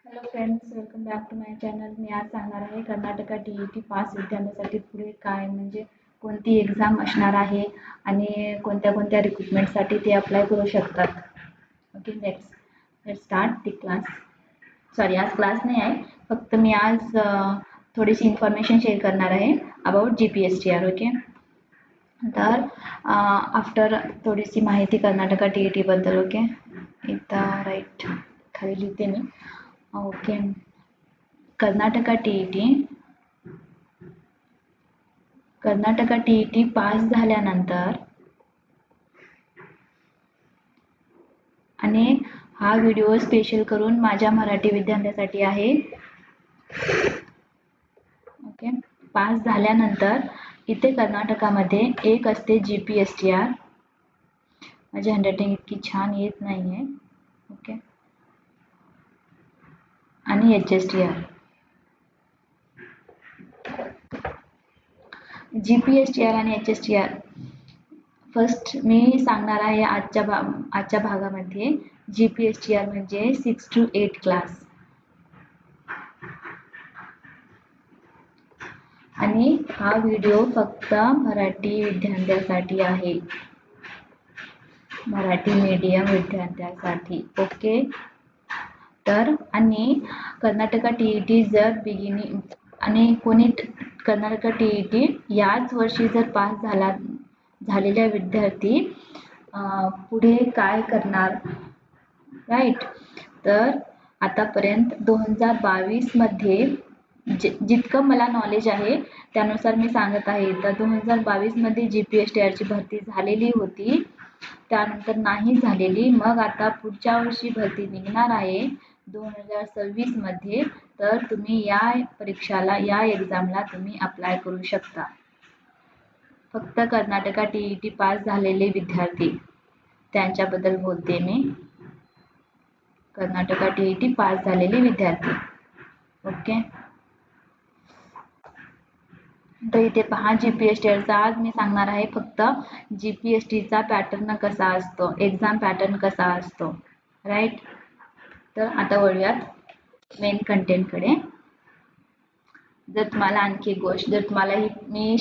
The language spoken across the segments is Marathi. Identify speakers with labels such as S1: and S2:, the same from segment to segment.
S1: Hello friends, welcome back to my channel. मी आज सांगणार आहे कर्नाटका TET पास विद्यार्थ्यांसाठी पुढे काय म्हणजे कोणती एक्झाम असणार आहे आणि कोणत्या कोणत्या रिक्रुटमेंटसाठी ते अप्लाय करू शकतात. Okay, let's start the class. Sorry, आज क्लास नाही आहे, फक्त मी आज थोडीशी इन्फॉर्मेशन शेअर करणार आहे अबाउट GPSTR. ओके, तर आफ्टर थोडीशी माहिती कर्नाटका TET बद्दल. ओके, इथं राईट खाली लिहिते मी. ओके, कर्नाटका TET पास झाल्यानंतर आणि हा व्हिडिओ स्पेशल करून माझ्या मराठी विद्यार्थ्यांसाठी आहे. ओके, पास झाल्यानंतर इथे कर्नाटकामध्ये एक असते GPSTR. माझी हँडरायटिंग इतकी छान येत नाही आहे. ओके, आणि HSTR. GPSTR आणि HSTR फर्स्ट मी सांगणार आहे आजच्या भागामध्ये. GPSTR म्हणजे 6 to 8 क्लास आणि हा व्हिडिओ फक्त मराठी विद्यार्थ्यांसाठी आहे, मराठी मीडियम विद्यार्थ्यांसाठी. ओके, तर आणि कर्नाटका TET जर बिगिनिंग आणि कोणी कर्नाटका TET याच वर्षी जर पास झालेल्या विद्यार्थी पुढे काय करणार, राईट. तर आतापर्यंत 2022 मध्ये जितकं मला नॉलेज आहे त्यानुसार मी सांगत आहे. तर 2022 मध्ये GPSTR ची भरती झालेली होती, त्यानंतर नाही झालेली. मग आता पुढच्या वर्षी भरती निघणार आहे 2026 मध्ये. तर तुम्ही या परीक्षाला, या एक्झामला तुम्ही अप्लाय करू शकता. फक्त कर्नाटका TET पास झालेले विद्यार्थी त्यांच्याबद्दल बोलते मी. कर्नाटका TET पास झालेले विद्यार्थी. ओके, तर इथे पहा GPSTR चा आज मी सांगणार आहे फक्त GPST चा पॅटर्न कसा असतो, एक्झाम पॅटर्न कसा असतो, राईट. तर आता वळूयात मेन कंटेंट कडे. जर तुम्हाला आणखी एक गोष्ट, जर तुम्हाला ही मी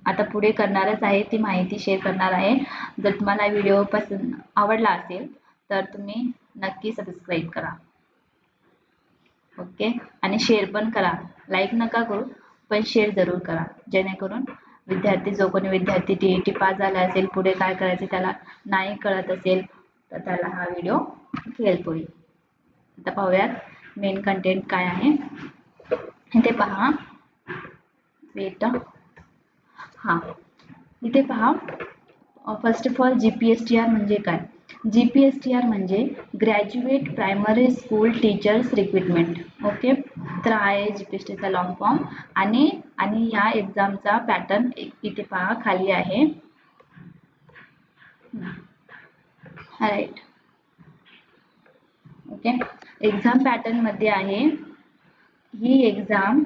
S1: आता पुढे करणारच आहे, ती माहिती शेअर करणार आहे. जर तुम्हाला व्हिडिओ पसंत आवडला असेल तर तुम्ही नक्की सबस्क्राईब करा. ओके, आणि शेअर पण करा. लाईक नका करू, पण शेअर जरूर करा, जेणेकरून जो कोणी विद्यार्थी TET पास झाला असेल, पुढे काय करायचे त्याला नाही कळत असेल, तर त्याला हा व्हिडिओ हेल्प होईल. आता पाहूयात मेन कंटेंट काय आहे. इथे पहा, इथे पहा. फर्स्ट ऑफ ऑल GPSTR म्हणजे काय. GPSTR म्हणजे graduate primary school teachers recruitment. Okay, तर आहे GPSTR चा लॉंग फॉर्म. आणि या एक्झामचा पॅटर्न इथे पहा खाली आहे, राईट. ओके, एक्झाम पॅटर्न मध्ये आहे ही एक्झाम.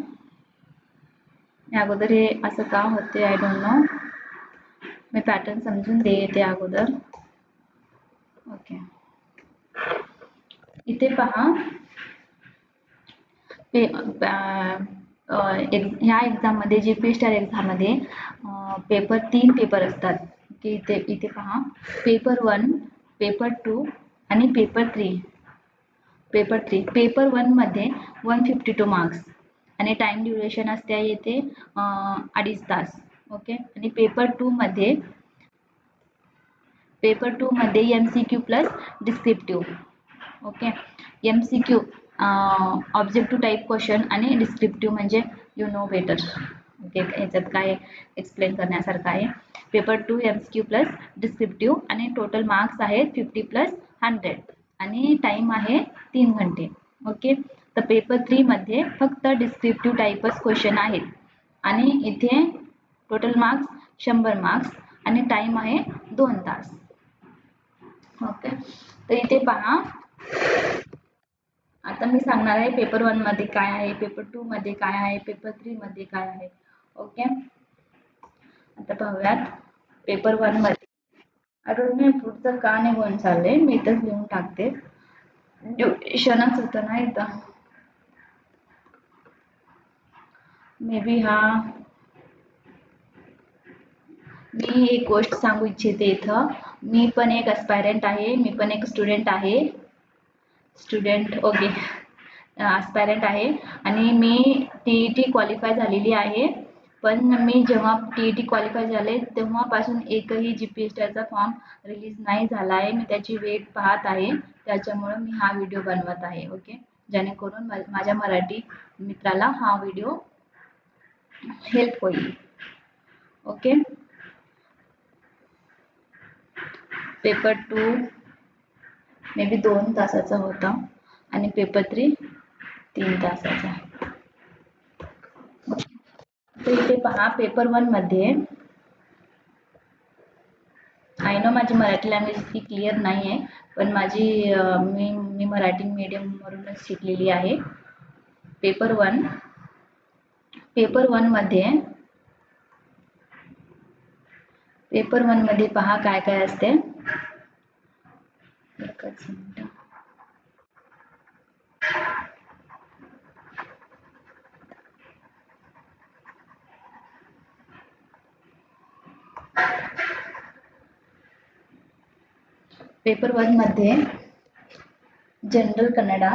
S1: अगोदर हे असं का होते I don't know, me pattern समजून देते अगोदर. ओके, इथे पहा. ह्या एक्झाम मध्ये GPSTR एक्झाम मध्ये तीन पेपर असतात. की इथे पहा, पेपर 1, पेपर 2 आणि पेपर 3. पेपर 1 मध्ये 152 मार्क्स आणि टाइम ड्युरेशन असते येथे 2.5 तास. ओके, आणि पेपर 2 मध्ये MCQ plus descriptive. Okay, MCQ objective type question आणि डिस्क्रिप्टिव्ह म्हणजे यू नो बेटर. ओके, याच्यात काय एक्सप्लेन करण्यासारखं आहे. पेपर 2 MCQ प्लस डिस्क्रिप्टिव्ह आणि टोटल मार्क्स आहेत 50 प्लस 100 आणि टाइम आहे 3 घंटे. ओके, तर पेपर 3 मध्ये फक्त डिस्क्रिप्टिव्ह टाइपच क्वेश्चन आहेत आणि इथे टोटल मार्क्स 100 मार्क्स आणि टाइम आहे 2 तास. ओके, तर इथे पहा. आता मी सांगणार आहे पेपर 1 मध्ये काय आहे, पेपर 2 मध्ये काय आहे, पेपर 3 मध्ये काय आहे. ओके, आता पाहूयात पेपर 1 मध्ये. आता पुढचं का निघून चाललंय, मी इथंच लिहून टाकते, ड्युरेशनच होतं ना इथं. मे बी हा मी एक गोष्ट सांगू इच्छिते इथं. मी पण एक ॲस्पायरंट आहे, मी पण एक स्टुडंट आहे. ओके, ॲस्पायरंट आहे आणि मी TET क्वालिफाय झालेली आहे. पण मी जेव्हा TET क्वालिफाय झाले तेव्हापासून एकही GPSCचा फॉर्म रिलीज नाही झाला आहे. मी त्याची वेट पाहत आहे. त्याच्यामुळे मी हा व्हिडिओ बनवत आहे. ओके, जेणेकरून माझ्या मराठी मित्राला हा व्हिडिओ हेल्प होईल. ओके, पेपर 2 मे बी 2 तासाचा होता आणि पेपर 3 3 तासाचा. तर इथे पहा, पेपर 1 मध्ये आय नो माझी मराठी लँग्वेज इतकी क्लिअर नाही आहे, पण मी मराठी मीडियमवरूनच शिकलेली आहे. पेपर 1 मध्ये पहा काय काय असते. एकच मिनिट. पेपर 1 मध्ये जनरल कन्नडा,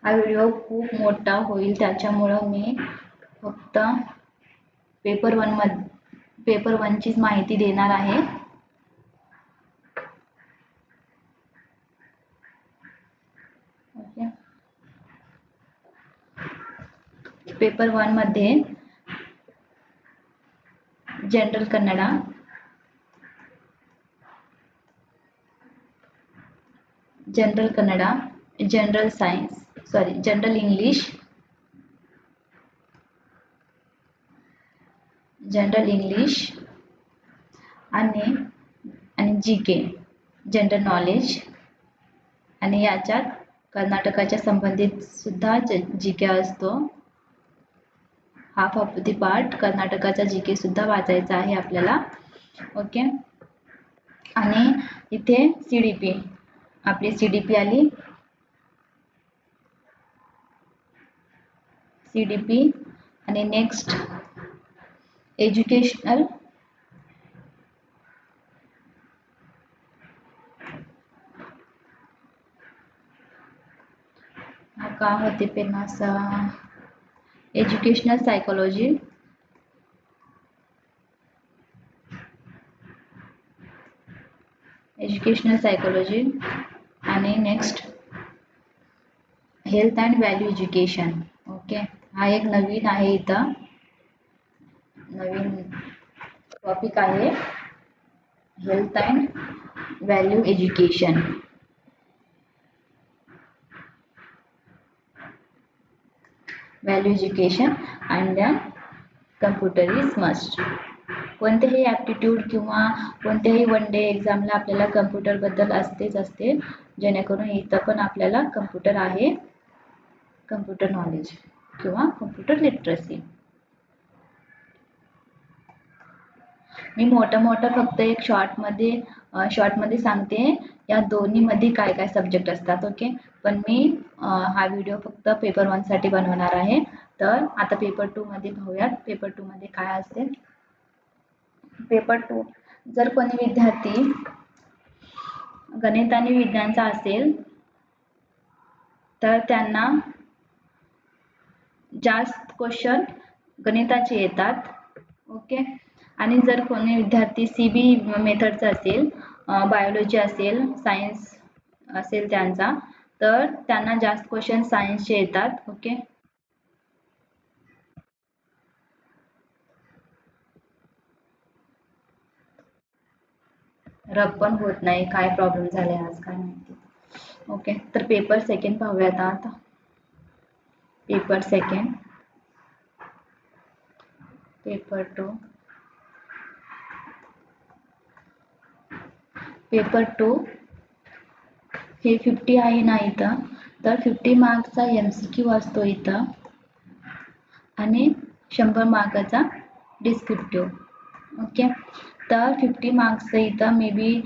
S1: हा व्हिडिओ खूप मोठा होईल त्याच्यामुळं मी फक्त पेपर 1 चीच माहिती देणार आहे. ओके, पेपर 1 मध्ये general Kannada, general science, general English आणि GK, जनरल नॉलेज. आणि याच्यात कर्नाटकाच्या संबंधित सुद्धा GK असतो. हाफ ऑफ द पार्ट कर्नाटकाचा GK सुद्धा वाचायचा आहे आपल्याला. ओके, आणि इथे CDP, आपली CDP आली. CDP आणि नेक्स्ट एज्युकेशनल, का होते पेनासा, एज्युकेशनल सायकोलॉजी, आणि next health and value education. Okay, हा एक नवीन आहे, इथं नवीन टॉपिक आहे, health and value education. And computer is must. कोणतेही ॲप्टिट्यूड किंवा कोणत्याही वन डे एक्झामला आपल्याला कम्प्युटर बद्दल असते, जेणेकरून इथं पण आपल्याला कम्प्युटर आहे, कम्प्युटर नॉलेज किंवा कम्प्युटर लिटरसी. मी मोठं फक्त एक शॉर्टमध्ये सांगते या दोन्ही मध्ये काय काय सब्जेक्ट असतात. ओके, पण मी हा व्हिडिओ फक्त पेपर 1 साठी बनवणार आहे. तर आता पेपर 2 मध्ये पाहूयात. पेपर 2 मध्ये काय असते. पेपर 2, जर कोणी विद्यार्थी गणित आणि विज्ञानचा असेल तर त्यांना जास्त क्वेश्चन गणिताचे येतात. ओके, आणि जर कोणी विद्यार्थी CB मेथडचा असेल, बायोलॉजी असेल, सायन्स असेल त्यांचा, तर त्यांना जास्त क्वेश्चन सायन्सचे येतात. ओके, रब पण होत नाही, काय प्रॉब्लेम झाले आज काय माहिती. ओके, तर पेपर सेकंड पाहूयात आता. पेपर सेकंड, पेपर 2, पेपर 2 हे 50 आहे ना इथं, तर 50 मार्क्सचा MCQ असतो इथं आणि 100 मार्काचा डिस्क्रिप्टिव्ह. ओके, तर 50 मार्क्सचं इथं मे बी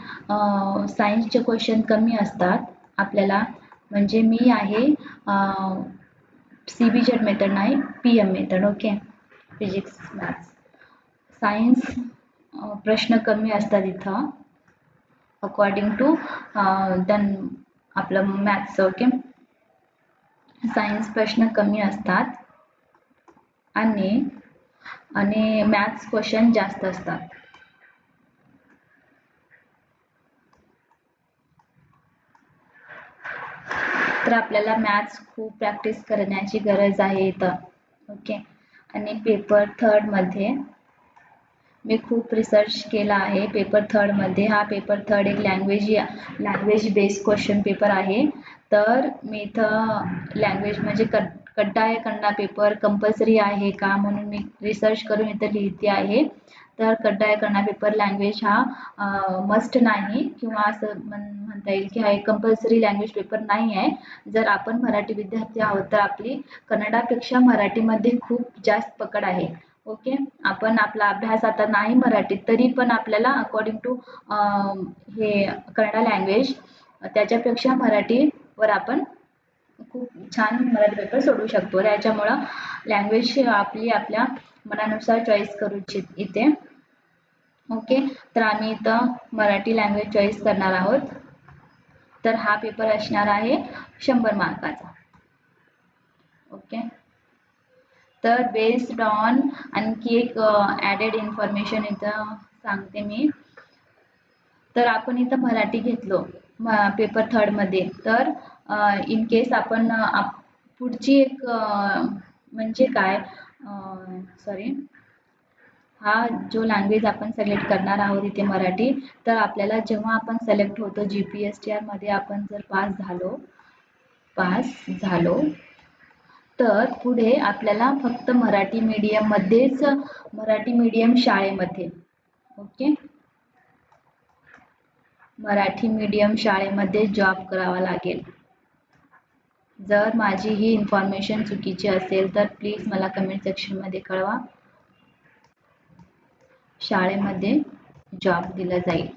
S1: सायन्सचे क्वेश्चन कमी असतात आपल्याला. म्हणजे मी आहे CBZ मेथड नाही, PM method. Okay, physics maths. Science प्रश्न कमी असतात इथं अकॉर्डिंग टू दन आपलं मॅथ्स. ओके, सायन्स प्रश्न कमी असतात आणि मॅथ्स क्वेश्चन जास्त असतात. तर आपल्याला मॅथ्स खूप प्रॅक्टिस करण्याची गरज आहे इथं. ओके, आणि पेपर 3 मध्ये मी खूप रिसर्च केला आहे. पेपर 3 मध्ये हा पेपर 3 एक लँग्वेज बेस्ड क्वेश्चन पेपर आहे. तर मी इथं लँग्वेज म्हणजे कड्डाय कन्नडा पेपर कंपल्सरी आहे का म्हणून मी रिसर्च करून इथं लिहिते आहे. तर कड्डाय कन्नडा पेपर लँग्वेज हा मस्ट नाही किंवा असं म्हणता येईल की हा एक कंपल्सरी लँग्वेज पेपर नाही आहे. जर आपण मराठी विद्यार्थी आहोत तर आपली कन्नडापेक्षा मराठीमध्ये खूप जास्त पकड आहे. ओके, आपण आपला अभ्यास आता नाही मराठीत तरी पण आपल्याला अकॉर्डिंग टू हे कन्नडा लँग्वेज त्याच्यापेक्षा मराठीवर आपण खूप छान मराठी पेपर सोडवू शकतो. त्याच्यामुळं लँग्वेज आपली आपल्या मनानुसार चॉईस करू इथे. ओके, तर आम्ही इथं मराठी लँग्वेज चॉईस करणार आहोत. तर हा पेपर असणार आहे 100 मार्काचा. ओके, तर बेस्ड ऑन आणखी एक ॲडेड इन्फॉर्मेशन इथं सांगते मी. तर आपण इथं मराठी घेतलो पेपर 3 मध्ये, तर इन केस आपण पुढची एक म्हणजे काय सॉरी हा जो लँग्वेज आपण सिलेक्ट करणार आहोत इथे मराठी. तर आपल्याला जेव्हा आपण सिलेक्ट होतो GPSTR मध्ये आपण जर पास झालो तर पुढे आपल्याला फक्त मराठी मीडियम शाळेमध्ये, ओके, मराठी मीडियम शाळेमध्ये जॉब करावा लागेल. जर माझी ही इन्फॉर्मेशन चुकीची असेल तर प्लीज मला कमेंट सेक्शनमध्ये कळवा. शाळेमध्ये जॉब दिला जाईल.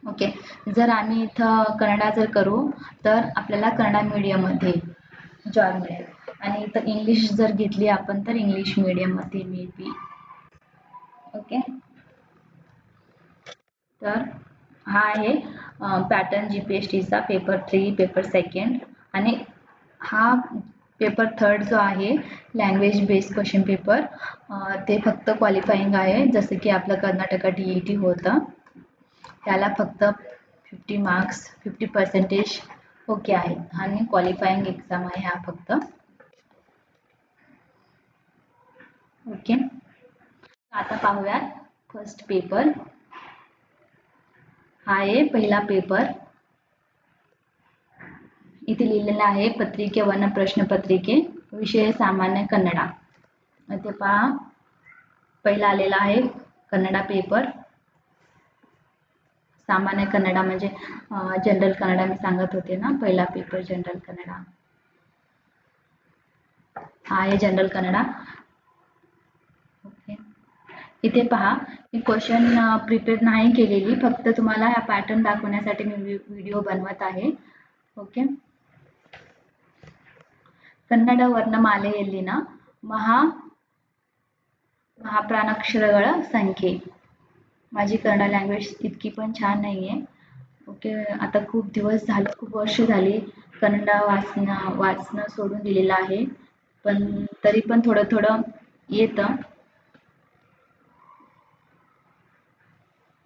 S1: ओके, जर आम्ही इथं कन्नडा जर करू तर आपल्याला कन्नडा मीडियममध्ये जॉब मिळेल आणि इथं इंग्लिश जर घेतली आपण तर इंग्लिश मीडियममध्ये मिळतील. ओके, तर हा आहे पॅटर्न GPSTचा पेपर 3 पेपर 2 आणि हा पेपर 3 जो आहे लँग्वेज बेस्ड क्वेश्चन पेपर ते फक्त क्वालिफाईंग आहे. जसं की आपलं कर्नाटका TET होतं त्याला फक्त 50 मार्क्स 50% ओके आहे आणि क्वालिफाईंग एक्झाम आहे हा फक्त. ओके, आता पाहूयात फर्स्ट पेपर. हा आहे पहिला पेपर. इथे लिहिलेला आहे पत्रिके 1 प्रश्नपत्रिके विषय सामान्य कन्नडा. इथे पहा पहिला आलेला आहे कन्नडा पेपर. सामान्य कन्नडा म्हणजे जनरल कन्नडा मी सांगत होते ना, पहिला पेपर जनरल कन्नडा. हा आहे जनरल कन्नडा. ओके, इथे पहा मी क्वेश्चन प्रिपेअर नाही केलेली, फक्त तुम्हाला हा पॅटर्न दाखवण्यासाठी मी व्हिडिओ बनवत आहे. ओके, ಕನ್ನಡ ವರ್ಣಮಾಲೆಯಲ್ಲಿನ महाप्राणाक्षरಗಳ संख्ये. माझी कन्नडा लँग्वेज इतकी पण छान नाही आहे. ओके, आता खूप दिवस झाले, खूप वर्ष झाली कन्नडा वाचणं सोडून दिलेलं आहे, पण तरी पण थोडं थोडं येतं.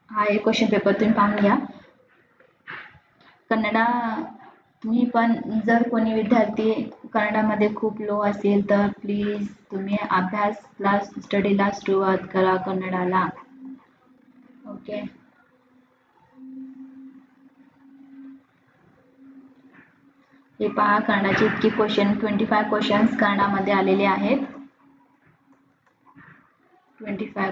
S1: हा एक क्वेश्चन पेपर तुम्ही पाहून घ्या. कन्नडा तुम्ही पण जर कोणी विद्यार्थी कन्नडामध्ये खूप लो असेल तर प्लीज तुम्ही अभ्यासला स्टडीला सुरुवात करा कन्नडाला. ओके, हे पहा कन्नडाचे इतके क्वेश्चन 25 क्वेश्चन्स कन्नडामध्ये आलेले आहेत. 25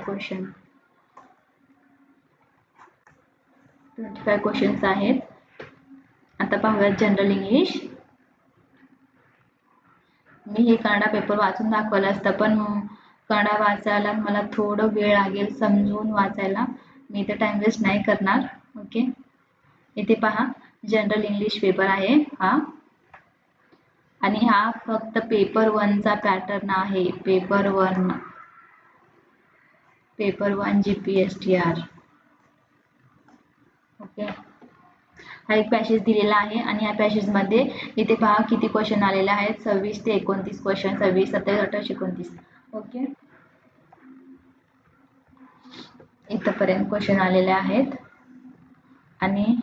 S1: क्वेश्चन्स आहेत. आता पाहूयात जनरल इंग्लिश. मी हे कन्नडा पेपर वाचून दाखवलं असतं पण कन्नडा वाचायला मला थोडं वेळ लागेल समजून वाचायला. मी इथे टाइम वेस्ट नाही करणार. ओके, इथे पहा जनरल इंग्लिश पेपर आहे हा, आणि हा फक्त पेपर 1 चा पॅटर्न आहे. Paper 1 GPSTR. ओके, हा एक पॅसेज दिलेला आहे आणि या पॅसेज मध्ये इथे पहा किती क्वेश्चन आलेले आहेत. 26 ते 29 क्वेश्चन, 26, 27, 28, 29. ओके, इथपर्यंत क्वेश्चन आलेले आहेत. आणि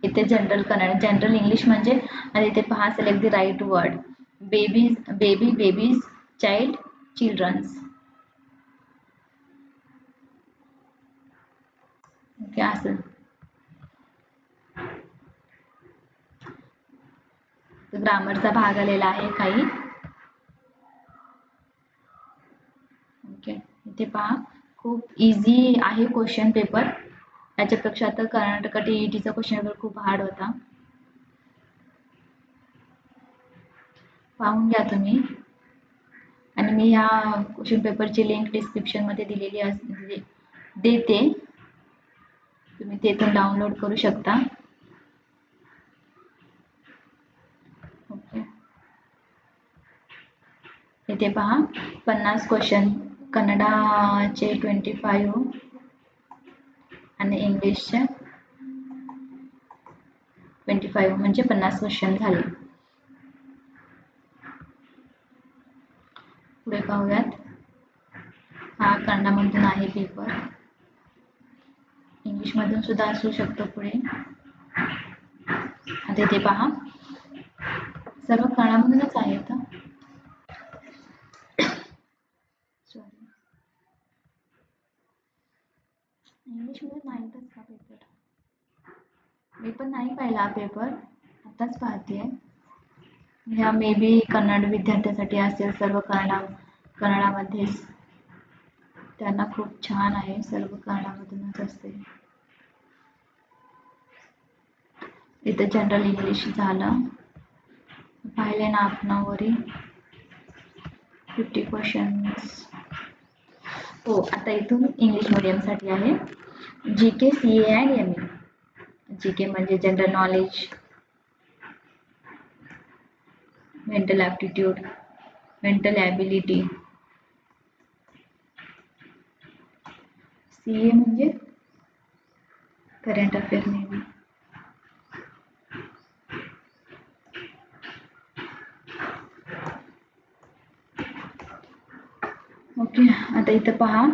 S1: इथे जनरल कन्नड, जनरल इंग्लिश म्हणजे, आणि इथे पहा select the right word. Babies, child, childrens. Okay, असं ग्रामरचा भाग आलेला आहे काही. ओके, इथे पहा खूप इझी आहे क्वेश्चन पेपर. याच्यापेक्षा तर कर्नाटक टीईटीचा क्वेश्चन पेपर खूप हार्ड होता. पाहून घ्या तुम्ही. आणि मी ह्या क्वेश्चन पेपरची लिंक डिस्क्रिप्शन मध्ये दिलेली देते, तुम्ही तेथून डाउनलोड करू शकता. ओके, इथे पहा 50 क्वेश्चन, कन्नडाचे 25 आणि इंग्लिशचे 25, म्हणजे 50 क्वेश्चन झाले. पुढे पाहूयात. हा कन्नडामधून आहे पेपर, इंग्लिश मधून सुद्धा असू शकतो पुढे. आता इथे पहा सर्व कन्नडामधूनच आहे. आता सॉरी, इंग्लिश मध्ये नाहीतच का पेपर? मी पण नाही पाहिला पेपर, आताच पाहते. ह्या मे बी कन्नड विद्यार्थ्यांसाठी असेल, सर्व कन्नडामध्येच. त्यांना खूप छान आहे, सर्व कन्नडामधूनच असते. इथे जनरल इंग्लिश झालं, पाहिले ना आपण वरी 50 क्वेश्चन्स. हो, आता इथून इंग्लिश मीडियम साठी आहे. GK, CA and MA. GK म्हणजे general knowledge, mental aptitude, mental ability. CA म्हणजे करंट अफेअर नेहमी. ओके, आता इथं पहा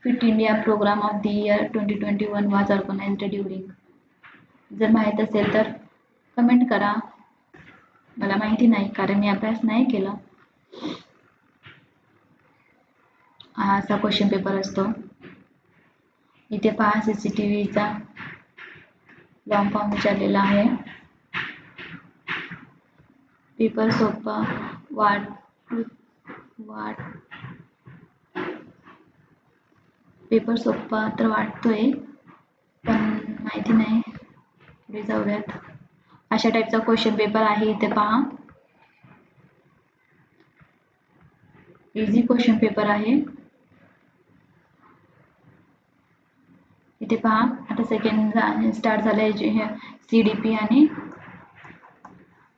S1: fit India programme of the year 2021 was organised during. जर माहीत असेल तर कमेंट करा. मला माहिती नाही, कारण मी अभ्यास नाही केला. हा असा क्वेश्चन पेपर असतो. इथे पहा CCTVचा लॉंग फॉर्म विचारलेला आहे. पेपर सोपा पेपर सोपा तर वाटतोय, पण माहिती नाही. पुढे जाऊयात. अशा टाईपचा क्वेश्चन पेपर आहे. इथे पहा इझी क्वेश्चन पेपर आहे. इथे पहा आता सेकंड स्टार्ट झालंय CDP आणि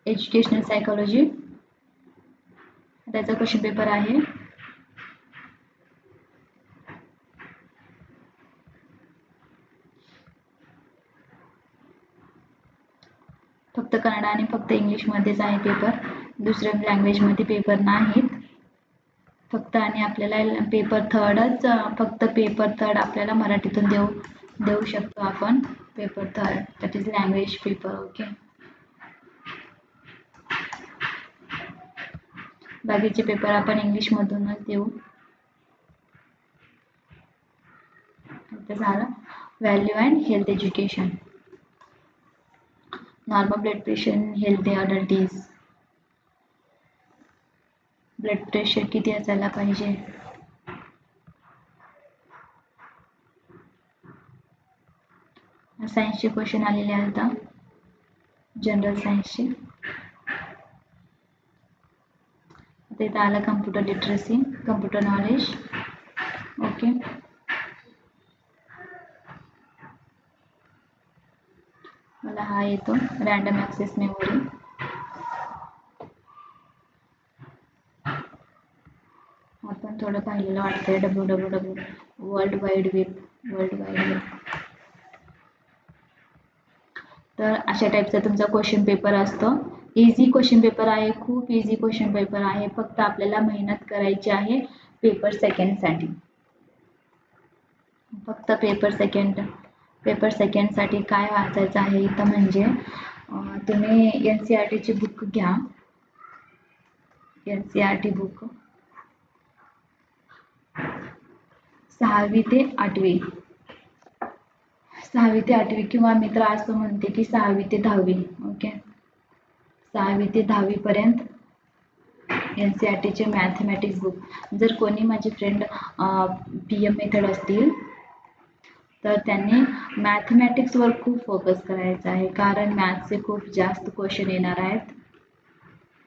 S1: एज्युकेशनल सायकोलॉजी, त्याचा क्वेश्चन पेपर आहे. फक्त कन्नड आणि फक्त इंग्लिश मध्येच आहे पेपर, दुसऱ्या लँग्वेज मध्ये पेपर नाहीत. फक्त आणि आपल्याला पेपर थर्डच, फक्त पेपर थर्ड आपल्याला मराठीतून देऊ शकतो आपण. Paper third, that is language paper. Okay, बाकीचे पेपर आपण इंग्लिश मधूनच देऊ. आता झालं value and health education. Normal blood pressure in healthy adults. Blood pressure किती असायला पाहिजे? सायन्सचे क्वेश्चन आलेले आहेत, जनरल सायन्सचे. आता इथं आलं computer literacy, computer knowledge. Okay, मला हा येतो रँडम ॲक्सेस मेमरी. आपण थोडं पाहिलेलं वाटतंय www वर्ल्ड वाईड वेब. तर अशा टाईपचा तुमचा क्वेश्चन पेपर असतो. इझी क्वेश्चन पेपर आहे, खूप इझी क्वेश्चन पेपर आहे. फक्त आपल्याला मेहनत करायची आहे पेपर सेकंडसाठी. फक्त पेपर सेकंडसाठी काय वाचायचं आहे इथं म्हणजे तुम्ही NCERTची बुक घ्या. NCERT बुक 6वी ते 8वी किंवा मी तर असं म्हणते की 6वी ते 10वी. ओके, 6वी ते 10वी पर्यंत NCERTचे मॅथमॅटिक्स बुक. जर कोणी माझे फ्रेंड PM मेथड असतील तर त्यांनी मॅथमॅटिक्सवर खूप फोकस करायचा आहे, कारण मॅथ्सचे खूप जास्त क्वेश्चन येणार आहेत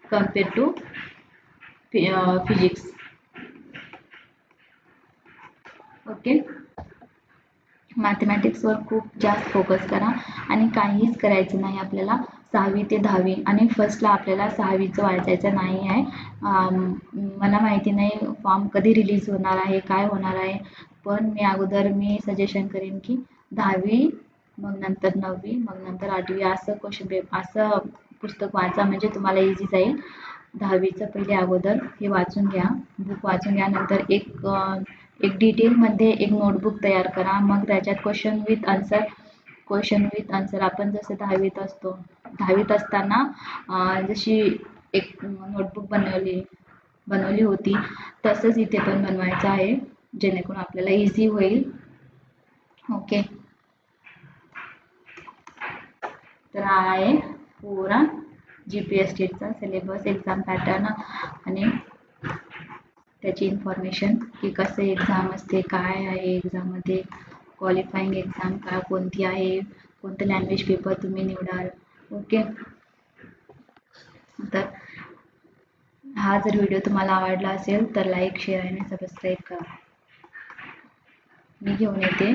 S1: कम्पेअर टू फिजिक्स. ओके, मॅथमॅटिक्सवर खूप जास्त फोकस करा आणि काहीच करायचं नाही आपल्याला 6वी ते 10वी. आणि फर्स्टला आपल्याला 6वीचं वाचायचं नाही आहे. मला माहिती नाही फॉर्म कधी रिलीज होणार आहे, काय होणार आहे, पण मी सजेशन करेन की 10वी, मग नंतर 9वी, मग नंतर 8वी असं पुस्तक वाचा, म्हणजे तुम्हाला इझी जाईल. 10वीचं पहिले अगोदर हे वाचून घ्या, बुक वाचून घ्या. नंतर एक डिटेलमध्ये एक नोटबुक तयार करा. मग त्याच्यात क्वेश्चन विथ आन्सर आपण जसं 10वीत असताना जशी एक नोटबुक बनवली होती तसंच इथे पण बनवायचं आहे, जेणेकरून आपल्याला इझी होईल. ओके, तर हा आहे पूरा GPSTचा सिलेबस, एक्झाम पॅटर्न आणि त्याची इन्फॉर्मेशन की कसं एक्झाम असते, काय आहे एक्झाममध्ये, क्वालिफाईंग एक्झाम कोणती आहे, कोणतं लँग्वेज पेपर तुम्ही निवडाल. ओके, तर हा जर व्हिडिओ तुम्हाला आवडला असेल तर लाईक, शेअर आणि सबस्क्राईब करा. मी घेऊन येते.